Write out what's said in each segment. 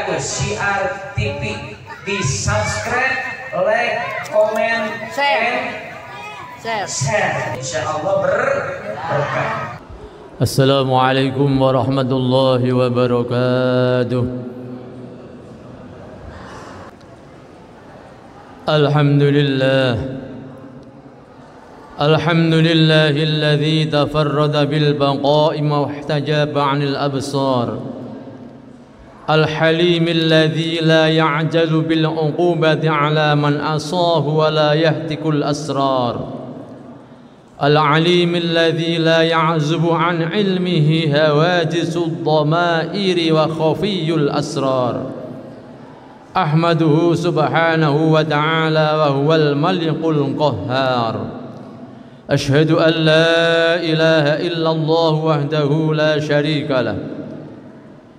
yaitu Syiar TV. Di subscribe, like, komen, share. Insyaallah berkah. Assalamualaikum warahmatullahi wabarakatuh. Alhamdulillahilladzi tafarrada bil baqa'i wahtajaba 'anil absar. الحليم الذي لا يعجل بالعقوبة على من عصاه ولا يهتك الأسرار العليم الذي لا يعزب عن علمه هواجس الضمائر وخفي الأسرار أحمده سبحانه وتعالى وهو الملك القهار أشهد أن لا إله إلا الله وحده لا شريك له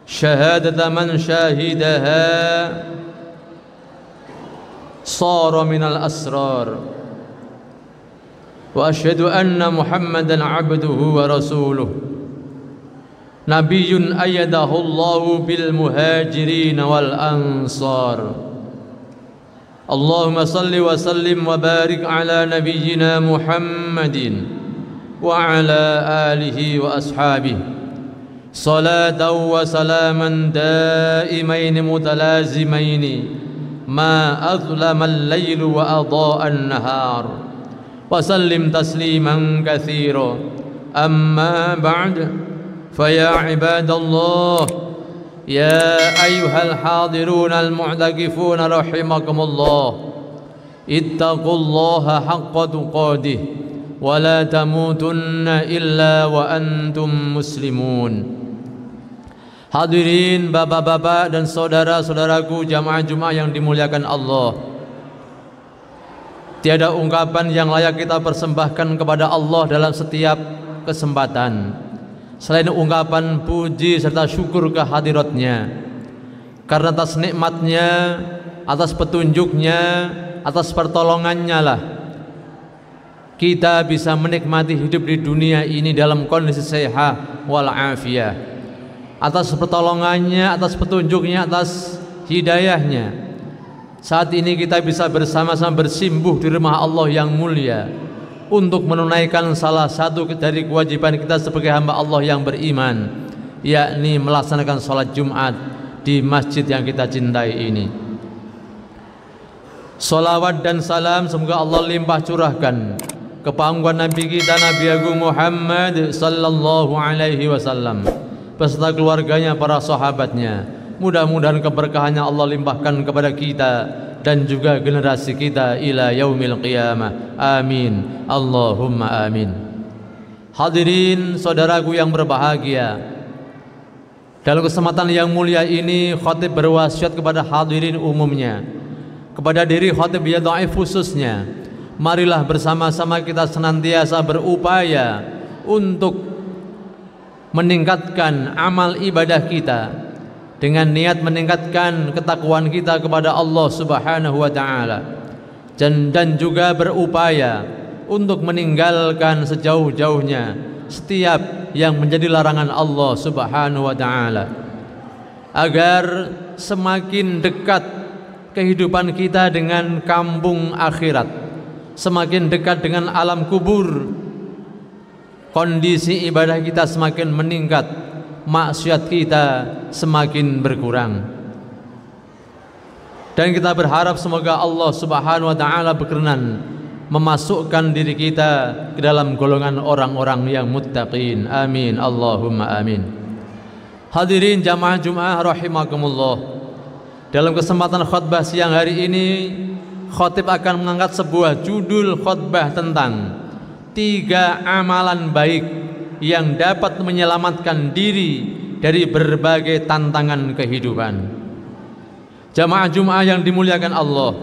شهادة من شاهدها صار من الأسرار وأشهد أن محمدا عبده ورسوله نبي أيده الله بالمهاجرين والأنصار اللهم صل وسلم وبارك على نبينا محمد وعلى آله وأصحابه صلاة وسلاما دائمين متلازمين ما أظلم الليل وأضاء النهار وسلم تسليما كثيرا أما بعد فيا عباد الله يا أيها الحاضرون المعتكفون رحمكم الله اتقوا الله حق تقاته ولا تموتن إلا وأنتم مسلمون. Hadirin bapak-bapak dan saudara-saudaraku jamaah Jumat yang dimuliakan Allah, tiada ungkapan yang layak kita persembahkan kepada Allah dalam setiap kesempatan selain ungkapan puji serta syukur kehadiratnya, karena atas nikmatnya, atas petunjuknya, atas pertolongannya lah kita bisa menikmati hidup di dunia ini dalam kondisi sehat walafiat. Atas pertolongannya, atas petunjuknya, atas hidayahnya, saat ini kita bisa bersama-sama bersimbuh di rumah Allah yang mulia untuk menunaikan salah satu dari kewajiban kita sebagai hamba Allah yang beriman, yakni melaksanakan sholat Jumat di masjid yang kita cintai ini. Salawat dan salam semoga Allah limpah curahkan ke pangkuan Nabi kita Nabi Agung Muhammad sallallahu alaihi wasallam beserta keluarganya, para sahabatnya. Mudah-mudahan keberkahannya Allah limpahkan kepada kita dan juga generasi kita ila yaumil qiyamah. Amin. Allahumma amin. Hadirin saudaraku yang berbahagia, dalam kesempatan yang mulia ini khatib berwasiat kepada hadirin umumnya, kepada diri khatib ya dhaif khususnya, marilah bersama-sama kita senantiasa berupaya untuk meningkatkan amal ibadah kita dengan niat meningkatkan ketakwaan kita kepada Allah Subhanahu wa taala, dan juga berupaya untuk meninggalkan sejauh-jauhnya setiap yang menjadi larangan Allah Subhanahu wa taala, agar semakin dekat kehidupan kita dengan kampung akhirat, semakin dekat dengan alam kubur, kondisi ibadah kita semakin meningkat, maksiat kita semakin berkurang. Dan kita berharap semoga Allah Subhanahu wa taala berkenan memasukkan diri kita ke dalam golongan orang-orang yang muttaqin. Amin. Allahumma amin. Hadirin jamaah Jumat rahimakumullah, dalam kesempatan khutbah siang hari ini khatib akan mengangkat sebuah judul khutbah tentang 3 amalan baik yang dapat menyelamatkan diri dari berbagai tantangan kehidupan. Jamaah Jumat yang dimuliakan Allah,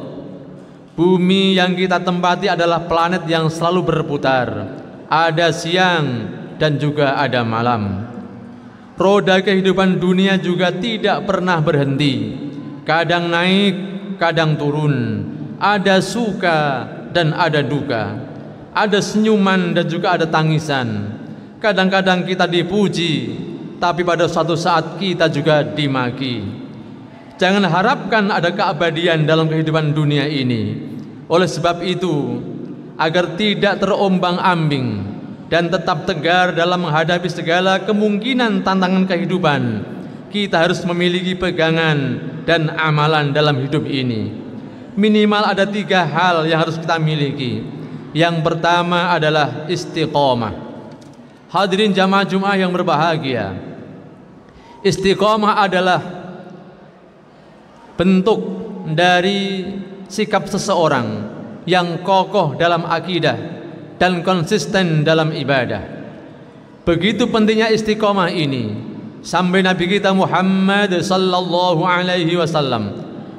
bumi yang kita tempati adalah planet yang selalu berputar, ada siang dan juga ada malam. Roda kehidupan dunia juga tidak pernah berhenti, kadang naik, kadang turun, ada suka dan ada duka, ada senyuman dan juga ada tangisan. Kadang-kadang kita dipuji, tapi pada suatu saat kita juga dimaki. Jangan harapkan ada keabadian dalam kehidupan dunia ini. Oleh sebab itu, agar tidak terombang-ambing dan tetap tegar dalam menghadapi segala kemungkinan tantangan kehidupan, kita harus memiliki pegangan dan amalan dalam hidup ini. Minimal ada 3 hal yang harus kita miliki. Yang pertama adalah istiqomah. Hadirin jamaah Jumat yang berbahagia, istiqomah adalah bentuk dari sikap seseorang yang kokoh dalam akidah dan konsisten dalam ibadah. Begitu pentingnya istiqomah ini, sampai Nabi kita Muhammad sallallahu alaihi wasallam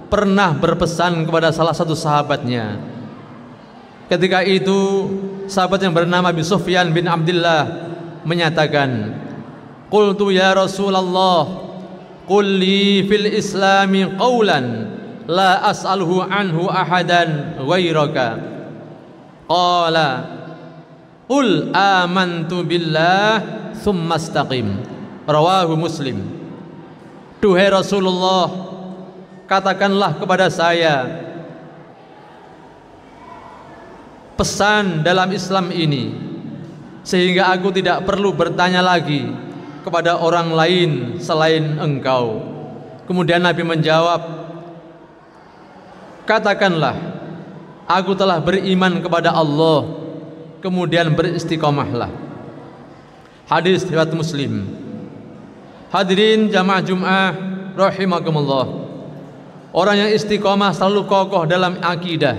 pernah berpesan kepada salah satu sahabatnya. Ketika itu sahabat yang bernama Abi Sufyan bin Abdullah menyatakan, "Qultu ya Rasulullah, qul li fil islami qawlan la as'aluhu anhu ahadan ghairaka." Qala, "Qul amantu billah thumma istaqim." Rawahu Muslim. Duhai Rasulullah, katakanlah kepada saya pesan dalam Islam ini, sehingga aku tidak perlu bertanya lagi kepada orang lain selain engkau. Kemudian Nabi menjawab, katakanlah, aku telah beriman kepada Allah, kemudian beristiqomahlah. Hadis riwayat Muslim. Hadirin jamaah Jumat rahimakumullah, orang yang istiqomah selalu kokoh dalam akidah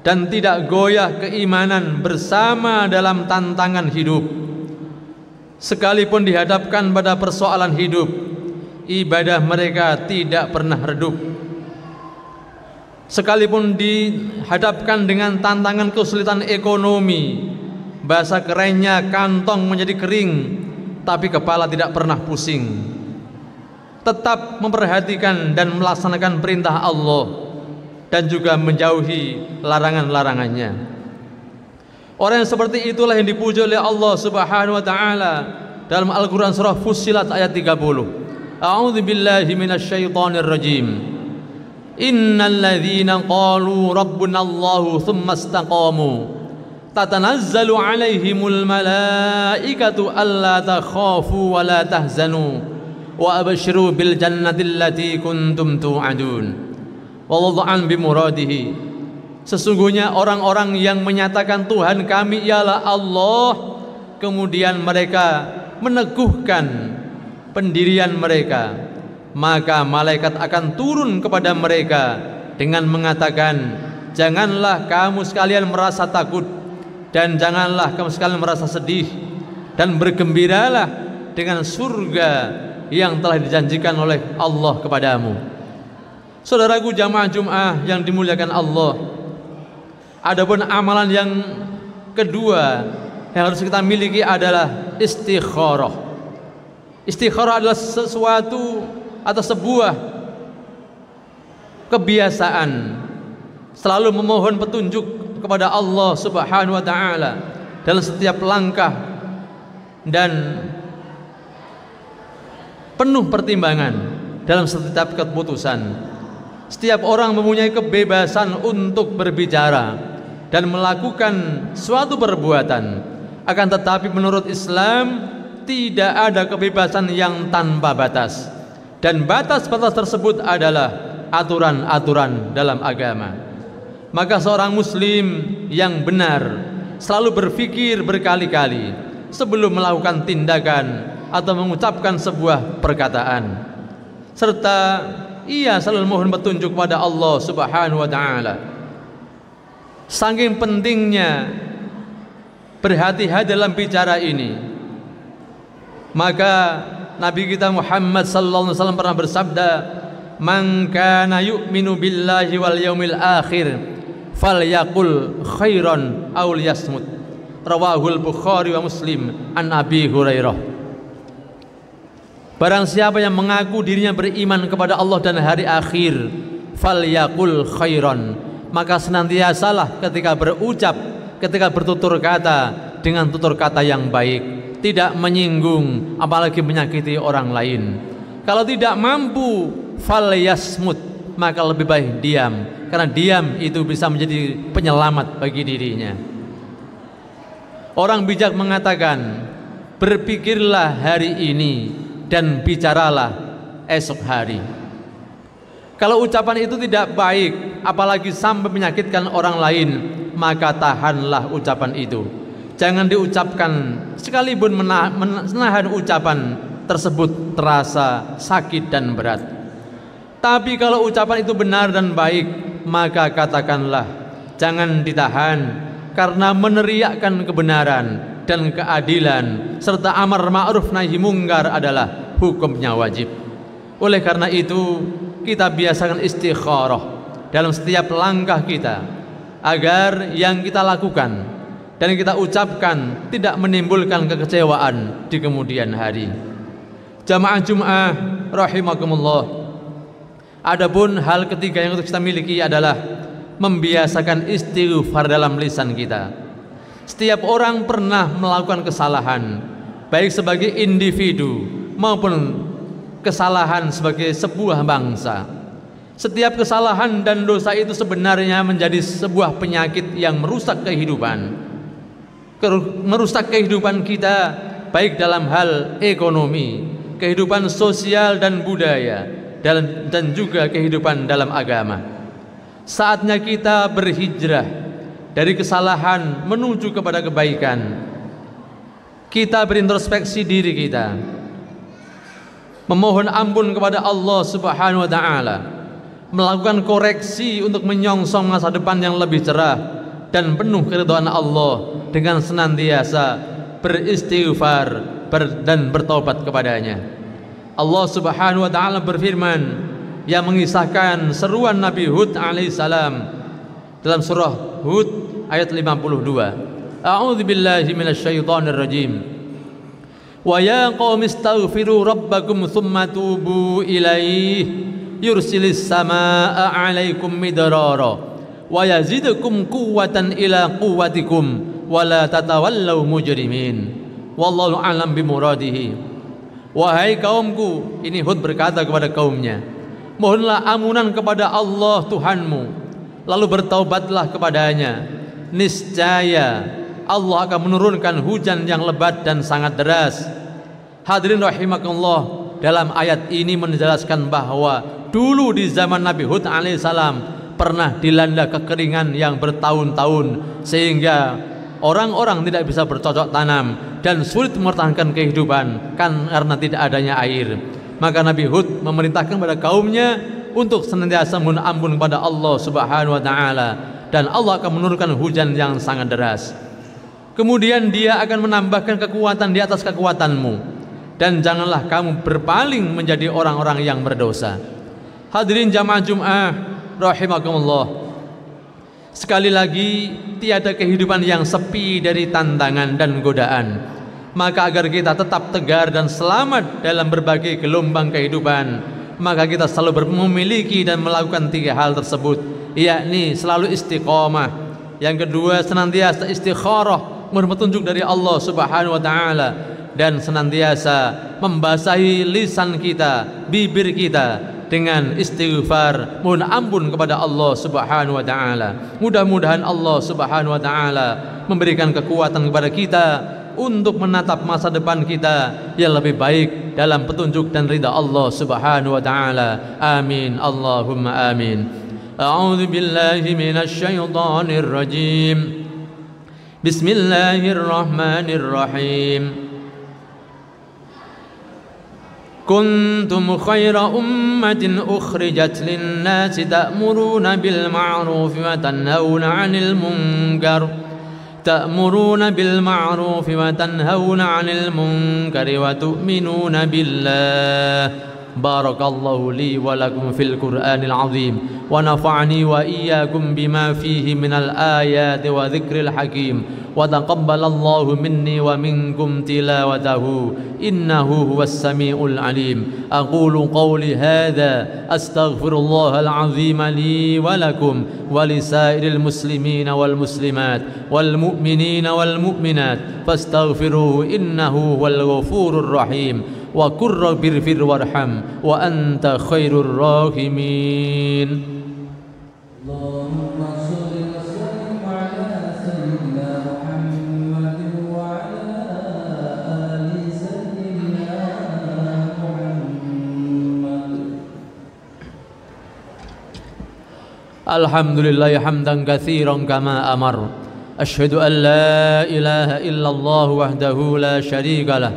dan tidak goyah keimanan bersama dalam tantangan hidup. Sekalipun dihadapkan pada persoalan hidup, ibadah mereka tidak pernah redup. Sekalipun dihadapkan dengan tantangan kesulitan ekonomi, bahasa kerennya kantong menjadi kering, tapi kepala tidak pernah pusing. Tetap memperhatikan dan melaksanakan perintah Allah dan juga menjauhi larangan-larangannya. Orang yang seperti itulah yang dipuji oleh Allah Subhanahu wa taala dalam Al-Qur'an surah Fussilat ayat 30. A'udzu billahi minasyaitonir rajim. Innal ladzina qalu rabbunallahu tsumma istaqamu tatanazzalu 'alaihimul malaikatu alla takhafu wa la tahzanu wa abshiru bil jannati allati kuntum tu'adun. Wallahu bimuradihi. Sesungguhnya orang-orang yang menyatakan Tuhan kami ialah Allah, kemudian mereka meneguhkan pendirian mereka, maka malaikat akan turun kepada mereka dengan mengatakan, janganlah kamu sekalian merasa takut dan janganlah kamu sekalian merasa sedih, dan bergembiralah dengan surga yang telah dijanjikan oleh Allah kepadamu. Saudaraku jamaah Jumat yang dimuliakan Allah, adapun amalan yang kedua yang harus kita miliki adalah istikharah. Istikharah adalah sesuatu atau sebuah kebiasaan selalu memohon petunjuk kepada Allah Subhanahu wa taala dalam setiap langkah dan penuh pertimbangan dalam setiap keputusan. Setiap orang mempunyai kebebasan untuk berbicara dan melakukan suatu perbuatan. Akan tetapi menurut Islam tidak ada kebebasan yang tanpa batas, dan batas-batas tersebut adalah aturan-aturan dalam agama. Maka seorang muslim yang benar selalu berpikir berkali-kali sebelum melakukan tindakan atau mengucapkan sebuah perkataan, serta ia selalu mohon petunjuk pada Allah Subhanahu wa taala. Saking pentingnya berhati-hati dalam bicara ini, maka Nabi kita Muhammad sallallahu alaihi wasallam pernah bersabda, "Man kana yu'minu billahi wal yaumil akhir falyaqul khairan aw liyasmut." Rawahul Bukhari wa Muslim an Abi Hurairah. Barang siapa yang mengaku dirinya beriman kepada Allah dan hari akhir, falyaqul khairan, maka senantiasalah ketika berucap, ketika bertutur kata dengan tutur kata yang baik, tidak menyinggung apalagi menyakiti orang lain. Kalau tidak mampu falyasmut, maka lebih baik diam, karena diam itu bisa menjadi penyelamat bagi dirinya. Orang bijak mengatakan, berpikirlah hari ini dan bicaralah esok hari. Kalau ucapan itu tidak baik, apalagi sampai menyakitkan orang lain, maka tahanlah ucapan itu. Jangan diucapkan, sekalipun menahan ucapan tersebut terasa sakit dan berat. Tapi kalau ucapan itu benar dan baik, maka katakanlah, jangan ditahan, karena meneriakkan kebenaran dan keadilan serta amar ma'ruf nahi mungkar adalah hukumnya wajib. Oleh karena itu, kita biasakan istikharah dalam setiap langkah kita, agar yang kita lakukan dan kita ucapkan tidak menimbulkan kekecewaan di kemudian hari. Jamaah Jum'ah rahimakumullah. Adapun hal ketiga yang harus kita miliki adalah membiasakan istighfar dalam lisan kita. Setiap orang pernah melakukan kesalahan, baik sebagai individu maupun kesalahan sebagai sebuah bangsa. Setiap kesalahan dan dosa itu sebenarnya menjadi sebuah penyakit yang merusak kehidupan. Merusak kehidupan kita, baik dalam hal ekonomi, kehidupan sosial dan budaya, dan juga kehidupan dalam agama. Saatnya kita berhijrah dari kesalahan menuju kepada kebaikan. Kita berintrospeksi diri kita, memohon ampun kepada Allah Subhanahu wa taala, melakukan koreksi untuk menyongsong masa depan yang lebih cerah dan penuh keridhaan Allah dengan senantiasa beristighfar dan bertaubat kepadanya. Allah Subhanahu wa taala berfirman yang mengisahkan seruan Nabi Hud alaihissalam dalam surah Hud ayat 52. A'udzubillahi minasyaitonir rajim. Wa ya qaumi astaghfiru rabbakum tsumma tubu ilaihi yursilis samaa'a 'alaikum midrara wa yazidukum quwwatan ila quwwatikum wa la tatawallaw mujrimin wallahu a'lam bimuradihi. Wahai kaumku, ini Hud berkata kepada kaumnya, mohonlah ampunan kepada Allah Tuhanmu, lalu bertaubatlah kepadanya. Niscaya Allah akan menurunkan hujan yang lebat dan sangat deras. Hadirin rahimakumullah, dalam ayat ini menjelaskan bahwa dulu di zaman Nabi Hud alaihissalam pernah dilanda kekeringan yang bertahun-tahun, sehingga orang-orang tidak bisa bercocok tanam dan sulit mempertahankan kehidupan karena tidak adanya air. Maka Nabi Hud memerintahkan kepada kaumnya untuk senantiasa mohon ampun kepada Allah Subhanahu wa taala, dan Allah akan menurunkan hujan yang sangat deras. Kemudian Dia akan menambahkan kekuatan di atas kekuatanmu, dan janganlah kamu berpaling menjadi orang-orang yang berdosa. Hadirin jamaah Jum'ah rahimakumullah. Sekali lagi, tiada kehidupan yang sepi dari tantangan dan godaan. Maka agar kita tetap tegar dan selamat dalam berbagai gelombang kehidupan, maka kita selalu memiliki dan melakukan tiga hal tersebut, yakni selalu istiqomah. Yang kedua, senantiasa istikharah, mohon petunjuk dari Allah Subhanahu wa taala, dan senantiasa membasahi lisan kita, bibir kita dengan istighfar, mohon ampun kepada Allah Subhanahu wa taala. Mudah-mudahan Allah Subhanahu wa taala memberikan kekuatan kepada kita untuk menatap masa depan kita yang lebih baik dalam petunjuk dan ridha Allah Subhanahu wa taala. Amin. Allahumma amin. A'udzu billahi minasy syaithanir rajim. Bismillahirrahmanirrahim. Kuntum khaira ummatin ukhrijat linnasi ta'muruna bil ma'ruf wa tanhauna 'anil munkar wa tanhauna 'anil munkari wa tu'minuna billah. Barakallahu li wa lakum fil Qur'anil 'azim wa nafa'ani wa iyyakum bima fihi minal ayati wa dzikril hakim وتقبل الله مني ومنكم تلاوته إنه هو السميع العليم. أقول قولي هذا أستغفر الله العظيم لي ولكم ولسائر المسلمين والمسلمات والمؤمنين والمؤمنات فاستغفروه إنه هو الغفور الرحيم. وقل رب اغفر وارحم وأنت خير الراحمين. اللهم صل وسلم على سيدنا محمد وعلى آل سيدنا محمد. الحمد لله حمدا كثيرا كما أمر. أشهد أن لا إله إلا الله وحده لا شريك له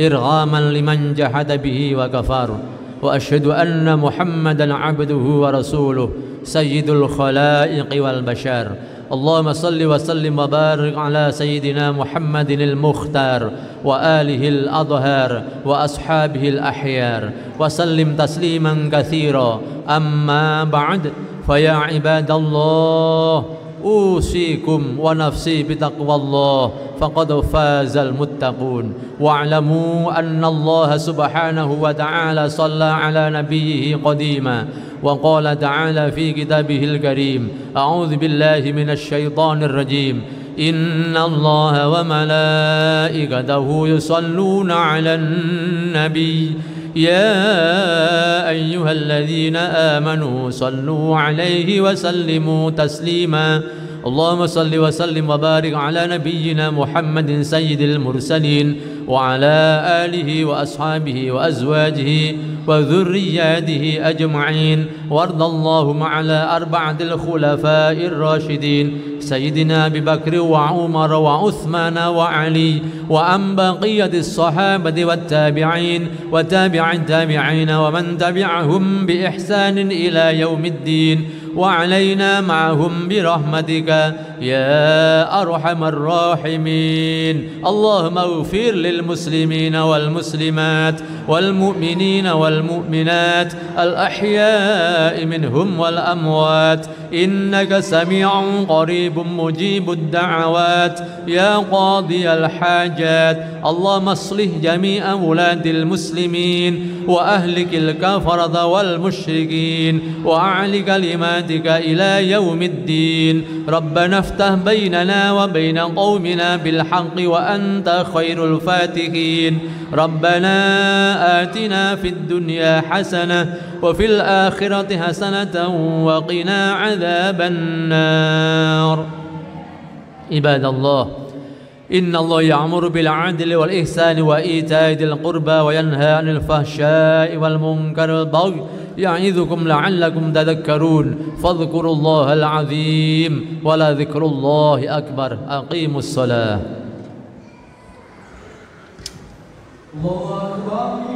إرغاما لمن جحد به وكفر. وأشهد أن محمدا عبده ورسوله سيد الخلائق والبشر. اللهم صل وسلم وبارك على سيدنا محمد المختار وآله الأطهار وأصحابه الأحيار وسلم تسليما كثيرا. أما بعد فيا عباد الله أوصيكم ونفسي بتقوى الله فقد فاز المتقون. واعلموا أن الله سبحانه وتعالى صلى على نبيه قديما وقال تعالى في كتابه الكريم أعوذ بالله من الشيطان الرجيم إن الله وملائكته يصلون على النبي يا أيها الذين آمنوا صلوا عليه وسلموا تسليما. اللهم صل وسلم وبارك على نبينا محمد سيد المرسلين وعلى آله وأصحابه وأزواجه وذرياته أجمعين. وارض اللهم على أربعة الخلفاء الراشدين سيدنا أبي بكر وعمر وعثمان وعلي وعن بقية الصحابة والتابعين وتابع التابعين ومن تبعهم بإحسان إلى يوم الدين وعلينا معهم برحمتك يا أرحم الراحمين. اللهم اغفر للمسلمين والمسلمات والمؤمنين والمؤمنات الأحياء منهم والأموات إنك سميع قريب مجيب الدعوات يا قاضي الحاجات. اللهم اصلح جميع ولاة المسلمين وأهلك الكفرة والمشركين وأعل كلماتك إلى يوم الدين. ربنا افتح بيننا وبين قومنا بالحق وأنت خير الفاتحين. ربنا آتنا في الدنيا حسنة وفي الآخرة حسنة وقنا عذاب النار. عباد الله إن الله يأمر بالعدل والإحسان وإيتاء ذي القربى وينهى عن الفحشاء والمنكر والبغي يعظكم لعلكم تذكرون. فاذكروا الله العظيم ولذكر الله أكبر. أقيموا الصلاة. الله أكبر.